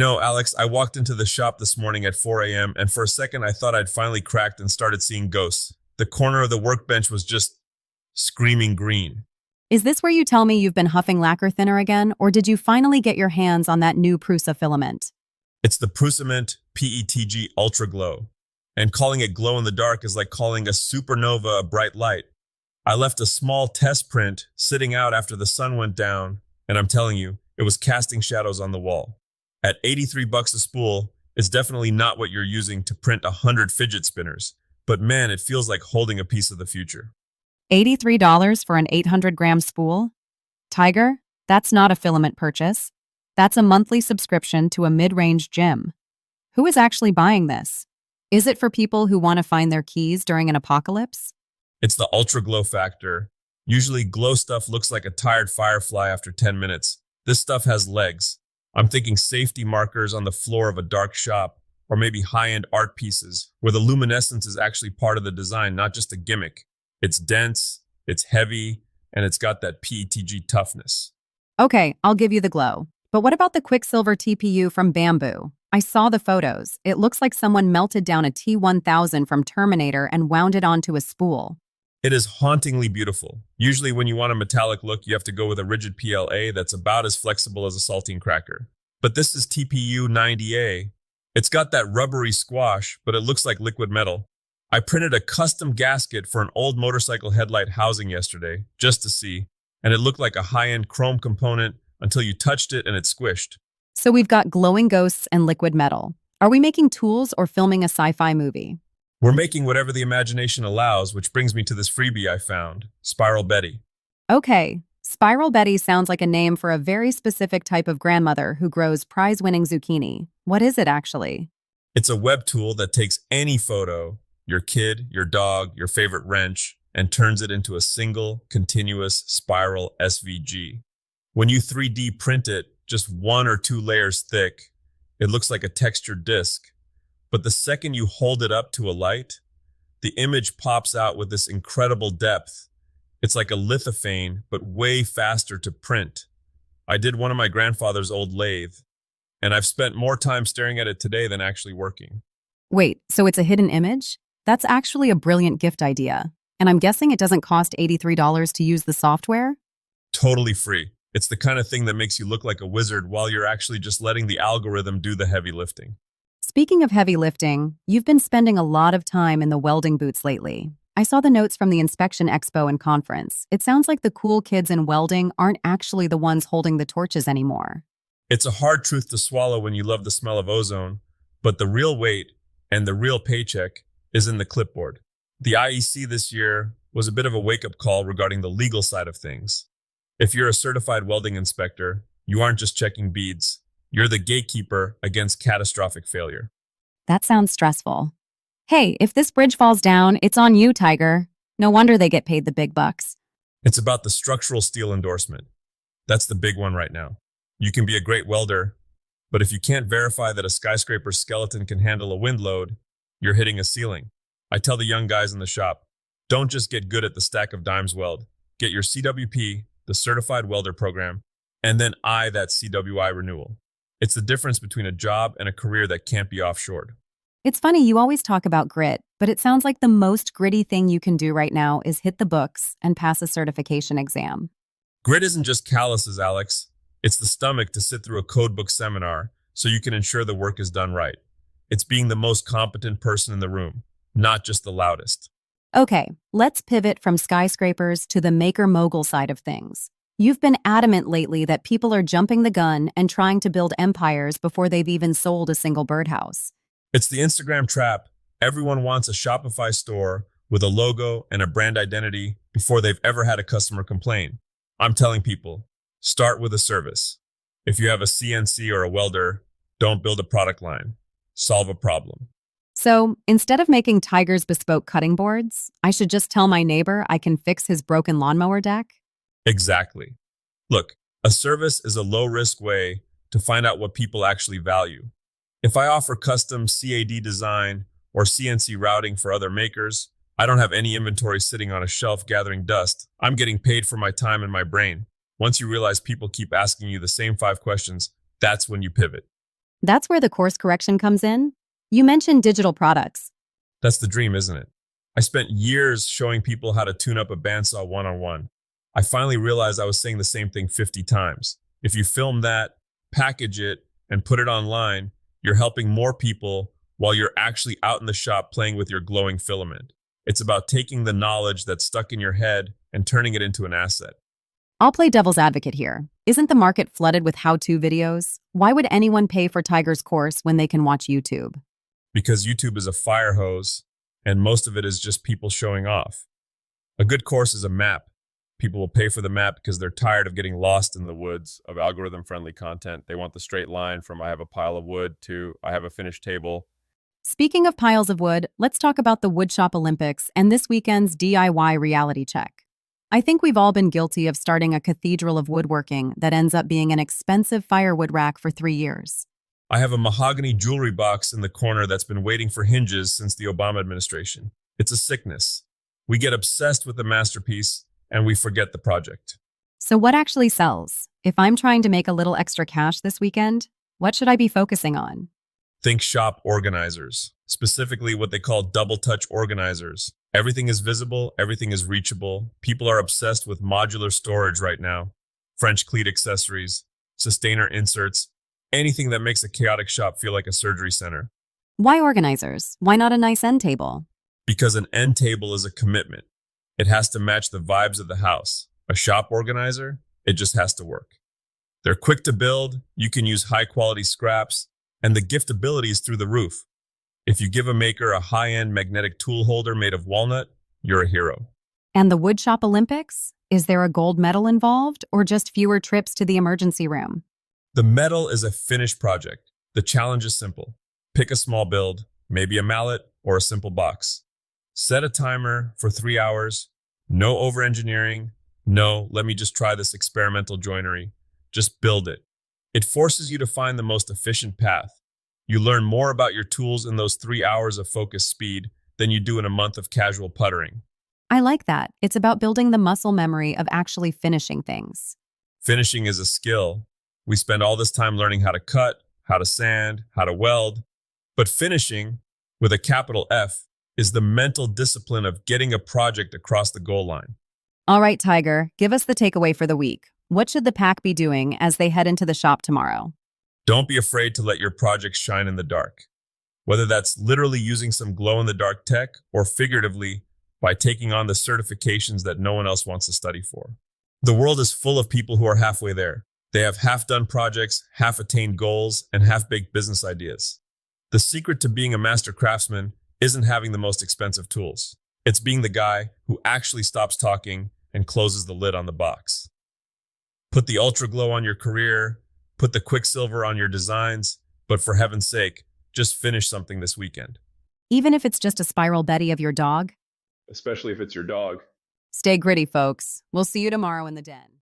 Alex, I walked into the shop this morning at 4 a.m., and for a second I thought I'd finally cracked and started seeing ghosts. The corner of the workbench was just screaming green. Is this where you tell me you've been huffing lacquer thinner again, or did you finally get your hands on that new Prusa filament? It's the Prusament PETG Ultra Glow. And calling it glow in the dark is like calling a supernova a bright light. I left a small test print sitting out after the sun went down, and I'm telling you, it was casting shadows on the wall. At $83 a spool, it's definitely not what you're using to print 100 fidget spinners, but man, it feels like holding a piece of the future. $83 for an 800-gram spool? Tiger, that's not a filament purchase. That's a monthly subscription to a mid-range gym. Who is actually buying this? Is it for people who want to find their keys during an apocalypse? It's the Ultra Glow factor. Usually glow stuff looks like a tired firefly after 10 minutes. This stuff has legs. I'm thinking safety markers on the floor of a dark shop, or maybe high-end art pieces, where the luminescence is actually part of the design, not just a gimmick. It's dense, it's heavy, and it's got that PETG toughness. Okay, I'll give you the glow. But what about the Quicksilver TPU from Bamboo? I saw the photos. It looks like someone melted down a T1000 from Terminator and wound it onto a spool. It is hauntingly beautiful. Usually when you want a metallic look, you have to go with a rigid PLA that's about as flexible as a saltine cracker. But this is TPU 90A. It's got that rubbery squash, but it looks like liquid metal. I printed a custom gasket for an old motorcycle headlight housing yesterday, just to see, and it looked like a high-end chrome component until you touched it and it squished. So we've got glowing ghosts and liquid metal. Are we making tools or filming a sci-fi movie? We're making whatever the imagination allows, which brings me to this freebie I found, Spiral Betty. Okay, Spiral Betty sounds like a name for a very specific type of grandmother who grows prize-winning zucchini. What is it actually? It's a web tool that takes any photo, your kid, your dog, your favorite wrench, and turns it into a single, continuous spiral SVG. When you 3D print it, just 1 or 2 layers thick, it looks like a textured disc. But the second you hold it up to a light, the image pops out with this incredible depth. It's like a lithophane, but way faster to print. I did one of my grandfather's old lathe, and I've spent more time staring at it today than actually working. Wait, so it's a hidden image? That's actually a brilliant gift idea. And I'm guessing it doesn't cost $83 to use the software? Totally free. It's the kind of thing that makes you look like a wizard while you're actually just letting the algorithm do the heavy lifting. Speaking of heavy lifting, you've been spending a lot of time in the welding boots lately. I saw the notes from the inspection expo and conference. It sounds like the cool kids in welding aren't actually the ones holding the torches anymore. It's a hard truth to swallow when you love the smell of ozone, but the real weight and the real paycheck is in the clipboard. The IEC this year was a bit of a wake-up call regarding the legal side of things. If you're a certified welding inspector, you aren't just checking beads. You're the gatekeeper against catastrophic failure. That sounds stressful. Hey, if this bridge falls down, it's on you, Tiger. No wonder they get paid the big bucks. It's about the structural steel endorsement. That's the big one right now. You can be a great welder, but if you can't verify that a skyscraper's skeleton can handle a wind load, you're hitting a ceiling. I tell the young guys in the shop, don't just get good at the stack of dimes weld. Get your CWP, the Certified Welder Program, and then that CWI renewal. It's the difference between a job and a career that can't be offshored. It's funny, you always talk about grit, but it sounds like the most gritty thing you can do right now is hit the books and pass a certification exam. Grit isn't just calluses, Alex. It's the stomach to sit through a codebook seminar so you can ensure the work is done right. It's being the most competent person in the room, not just the loudest. Okay, let's pivot from skyscrapers to the maker mogul side of things. You've been adamant lately that people are jumping the gun and trying to build empires before they've even sold a single birdhouse. It's the Instagram trap. Everyone wants a Shopify store with a logo and a brand identity before they've ever had a customer complain. I'm telling people, start with a service. If you have a CNC or a welder, don't build a product line. Solve a problem. So, instead of making Tiger's bespoke cutting boards, I should just tell my neighbor I can fix his broken lawnmower deck? Exactly. Look, a service is a low-risk way to find out what people actually value. If I offer custom CAD design or CNC routing for other makers, I don't have any inventory sitting on a shelf gathering dust. I'm getting paid for my time and my brain. Once you realize people keep asking you the same 5 questions, that's when you pivot. That's where the course correction comes in. You mentioned digital products. That's the dream, isn't it? I spent years showing people how to tune up a bandsaw one-on-one. I finally realized I was saying the same thing 50 times. If you film that, package it, and put it online, you're helping more people while you're actually out in the shop playing with your glowing filament. It's about taking the knowledge that's stuck in your head and turning it into an asset. I'll play devil's advocate here. Isn't the market flooded with how-to videos? Why would anyone pay for Tiger's course when they can watch YouTube? Because YouTube is a fire hose, and most of it is just people showing off. A good course is a map. People will pay for the map because they're tired of getting lost in the woods of algorithm-friendly content. They want the straight line from I have a pile of wood to I have a finished table. Speaking of piles of wood, let's talk about the Woodshop Olympics and this weekend's DIY reality check. I think we've all been guilty of starting a cathedral of woodworking that ends up being an expensive firewood rack for 3 years. I have a mahogany jewelry box in the corner that's been waiting for hinges since the Obama administration. It's a sickness. We get obsessed with the masterpiece and we forget the project. So what actually sells? If I'm trying to make a little extra cash this weekend, what should I be focusing on? Think shop organizers, specifically what they call double touch organizers. Everything is visible, everything is reachable. People are obsessed with modular storage right now. French cleat accessories, sustainer inserts, anything that makes a chaotic shop feel like a surgery center. Why organizers? Why not a nice end table? Because an end table is a commitment. It has to match the vibes of the house. A shop organizer, it just has to work. They're quick to build, you can use high quality scraps, and the giftability is through the roof. If you give a maker a high-end magnetic tool holder made of walnut, you're a hero. And the Woodshop Olympics? Is there a gold medal involved or just fewer trips to the emergency room? The medal is a finished project. The challenge is simple. Pick a small build, maybe a mallet or a simple box. Set a timer for 3 hours. No over-engineering. No, let me just try this experimental joinery. Just build it. It forces you to find the most efficient path. You learn more about your tools in those 3 hours of focused speed than you do in a month of casual puttering. I like that. It's about building the muscle memory of actually finishing things. Finishing is a skill. We spend all this time learning how to cut, how to sand, how to weld. But finishing, with a capital F, is the mental discipline of getting a project across the goal line. All right, Tiger, give us the takeaway for the week. What should the pack be doing as they head into the shop tomorrow? Don't be afraid to let your projects shine in the dark. Whether that's literally using some glow-in-the-dark tech or figuratively by taking on the certifications that no one else wants to study for. The world is full of people who are halfway there. They have half-done projects, half-attained goals, and half-baked business ideas. The secret to being a master craftsman isn't having the most expensive tools. It's being the guy who actually stops talking and closes the lid on the box. Put the Ultra Glow on your career, put the Quicksilver on your designs, but for heaven's sake, just finish something this weekend. Even if it's just a spiral Betty of your dog? Especially if it's your dog. Stay gritty, folks. We'll see you tomorrow in the den.